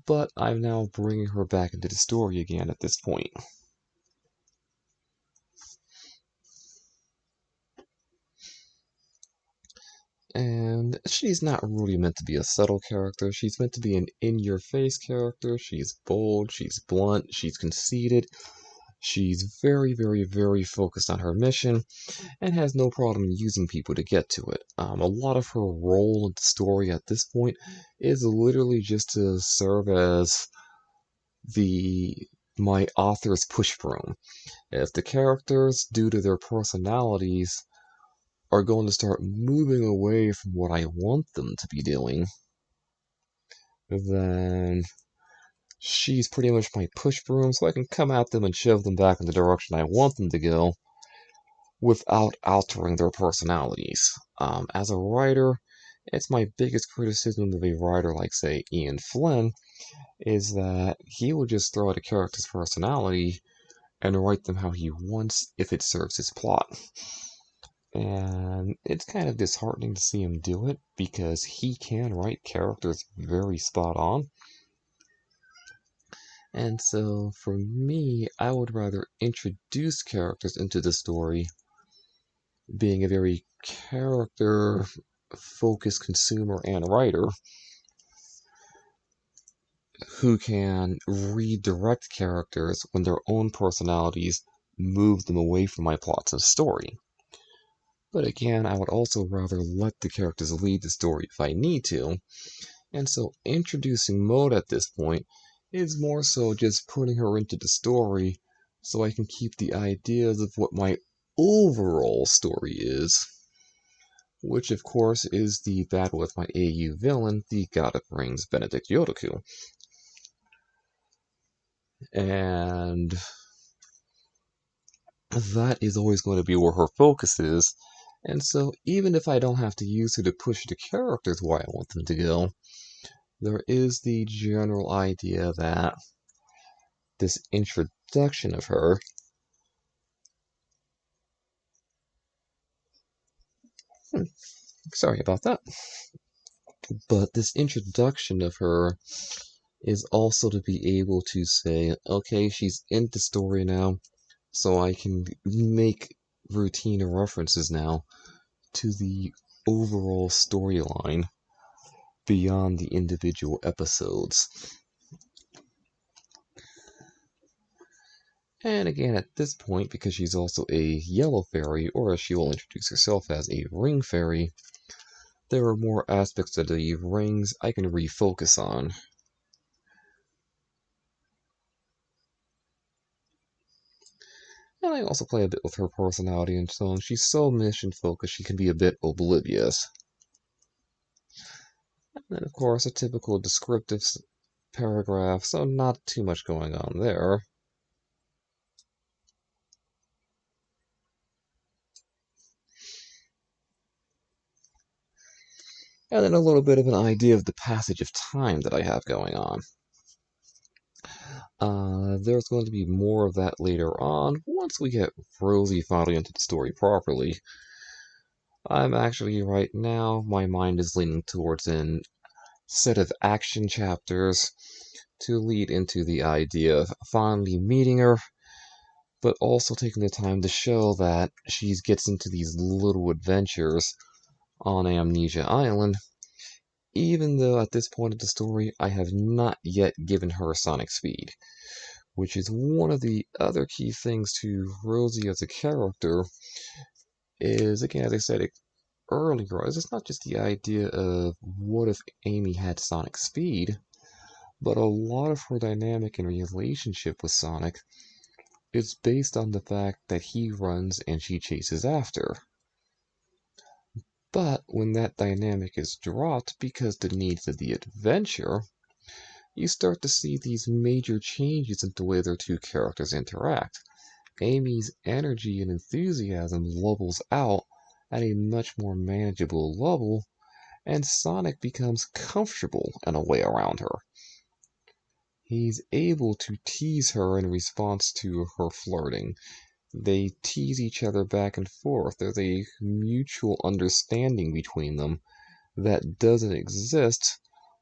but I'm now bringing her back into the story again at this point. And she's not really meant to be a subtle character. She's meant to be an in-your-face character. She's bold, she's blunt, she's conceited. She's very, very, very focused on her mission and has no problem using people to get to it. A lot of her role in the story at this point is literally just to serve as my author's push broom. If the characters, due to their personalities, are going to start moving away from what I want them to be doing, then she's pretty much my push broom, so I can come at them and shove them back in the direction I want them to go without altering their personalities. As a writer, it's my biggest criticism of a writer like, say, Ian Flynn, is that he will just throw out a character's personality and write them how he wants if it serves his plot. And it's kind of disheartening to see him do it, because he can write characters very spot on. And so, for me, I would rather introduce characters into the story, being a very character-focused consumer and writer, who can redirect characters when their own personalities move them away from my plots and story. But again, I would also rather let the characters lead the story if I need to. And so introducing Mode at this point is more so just putting her into the story so I can keep the ideas of what my overall story is, which of course is the battle with my AU villain, the God of Rings, Benedict Yodoku. And that is always going to be where her focus is. And so even if I don't have to use her to push the characters where I want them to go, there is the general idea that this introduction of her sorry about that. But this introduction of her is also to be able to say, okay, she's in the story now, so I can make routine references now to the overall storyline beyond the individual episodes. And again, at this point, because she's also a yellow fairy, or as she will introduce herself as a ring fairy, there are more aspects of the rings I can refocus on. And I also play a bit with her personality and so on. She's so mission focused she can be a bit oblivious. And then, of course, a typical descriptive paragraph, so not too much going on there. And then a little bit of an idea of the passage of time that I have going on. There's going to be more of that later on once we get Rosie finally into the story properly. I'm actually, right now, my mind is leaning towards an set of action chapters to lead into the idea of finally meeting her, but also taking the time to show that she gets into these little adventures on Amnesia Island, even though at this point of the story I have not yet given her sonic speed, which is one of the other key things to Rosie as a character. Is, again, as I said earlier, it's not just the idea of what if Amy had sonic speed, but a lot of her dynamic and relationship with Sonic is based on the fact that he runs and she chases after. But when that dynamic is dropped because the needs of the adventure, you start to see these major changes in the way their two characters interact. Amy's energy and enthusiasm levels out at a much more manageable level, and Sonic becomes comfortable in a way around her. He's able to tease her in response to her flirting. They tease each other back and forth. There's a mutual understanding between them that doesn't exist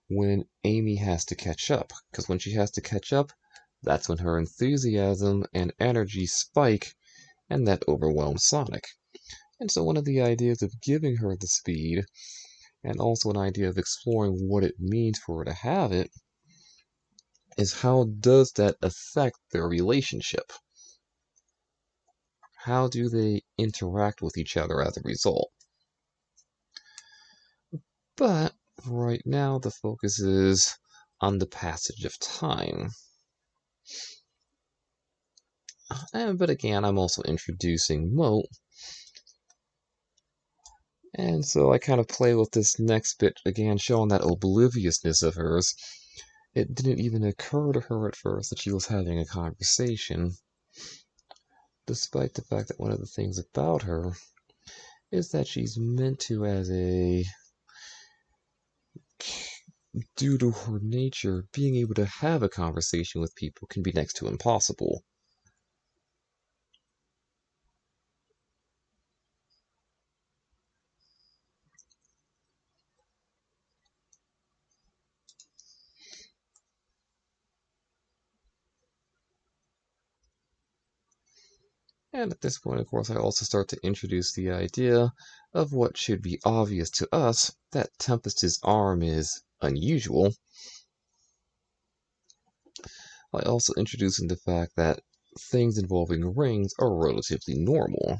when Amy has to catch up. Because when she has to catch up, that's when her enthusiasm and energy spike, and that overwhelms Sonic. And so one of the ideas of giving her the speed, and also an idea of exploring what it means for her to have it, is how does that affect their relationship? How do they interact with each other as a result? But right now the focus is on the passage of time. But again, I'm also introducing Moat. And so I kind of play with this next bit, again, showing that obliviousness of hers. It didn't even occur to her at first that she was having a conversation, despite the fact that one of the things about her is that she's meant to, as a, due to her nature, being able to have a conversation with people can be next to impossible. And at this point, of course, I also start to introduce the idea of what should be obvious to us, that Tempest's arm is unusual. I also introduce the fact that things involving rings are relatively normal.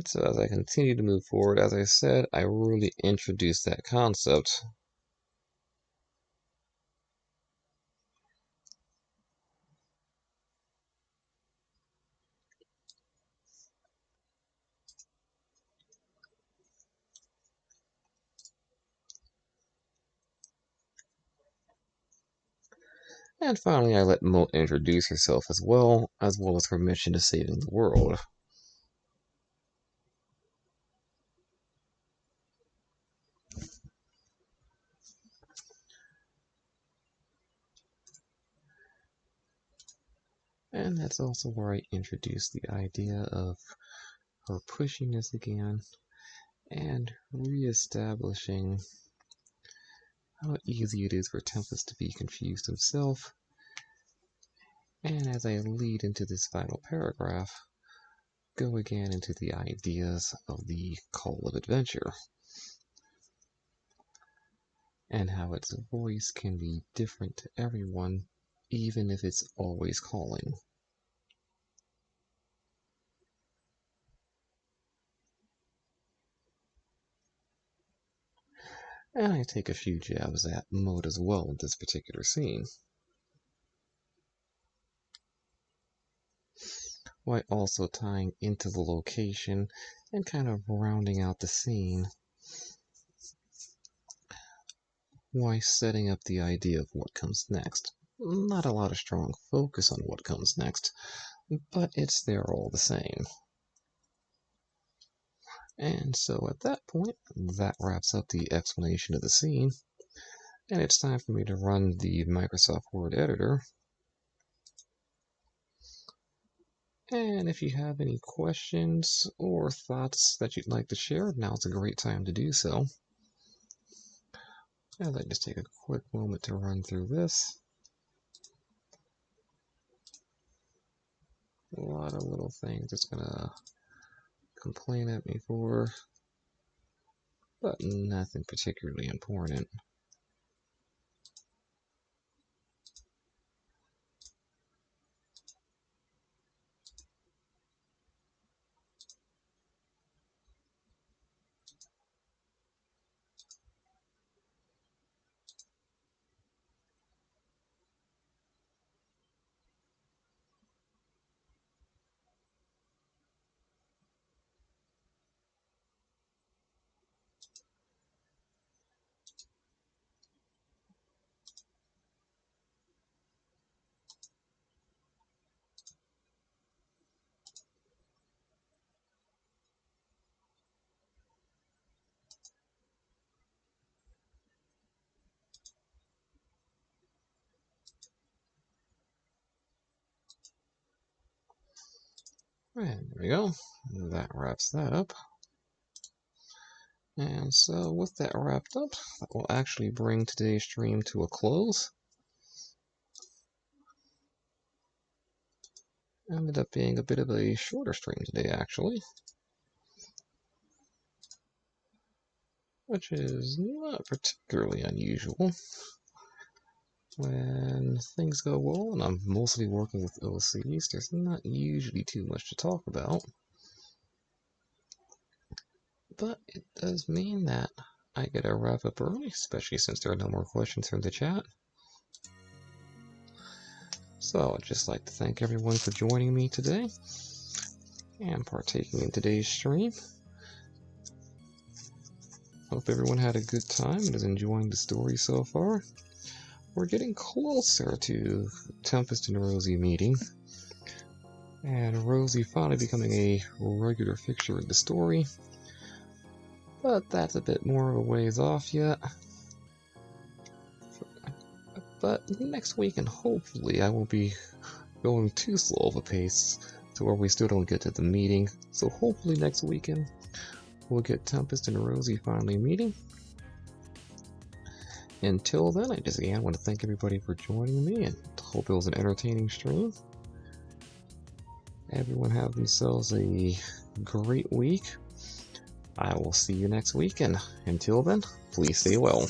So as I continue to move forward, as I said, I really introduced that concept. And finally, I let Mo introduce herself as well as her mission to saving the world. And that's also where I introduced the idea of her pushiness again and re-establishing how easy it is for Tempest to be confused himself. And as I lead into this final paragraph, go again into the ideas of the call of adventure and how its voice can be different to everyone, even if it's always calling. And I take a few jabs at Maud as well in this particular scene, while also tying into the location and kind of rounding out the scene, while setting up the idea of what comes next. Not a lot of strong focus on what comes next, but it's there all the same. And so at that point, that wraps up the explanation of the scene, and it's time for me to run the Microsoft Word editor. And if you have any questions or thoughts that you'd like to share, now's a great time to do so. I'd like to just take a quick moment to run through this. A lot of little things it's gonna complain at me for, but nothing particularly important. And there we go. That wraps that up. And so with that wrapped up, that will actually bring today's stream to a close. Ended up being a bit of a shorter stream today, actually, which is not particularly unusual. When things go well and I'm mostly working with OCs, there's not usually too much to talk about. But it does mean that I get to wrap up early, especially since there are no more questions from the chat. So I'd just like to thank everyone for joining me today and partaking in today's stream. Hope everyone had a good time and is enjoying the story so far. We're getting closer to Tempest and Rosie meeting, and Rosie finally becoming a regular fixture in the story, but that's a bit more of a ways off yet. But next week, and hopefully I won't be going too slow of a pace to where we still don't get to the meeting, so hopefully next weekend we'll get Tempest and Rosie finally meeting. Until then, I just again want to thank everybody for joining me and hope it was an entertaining stream. Everyone have themselves a great week. I will see you next week, and until then, please stay well.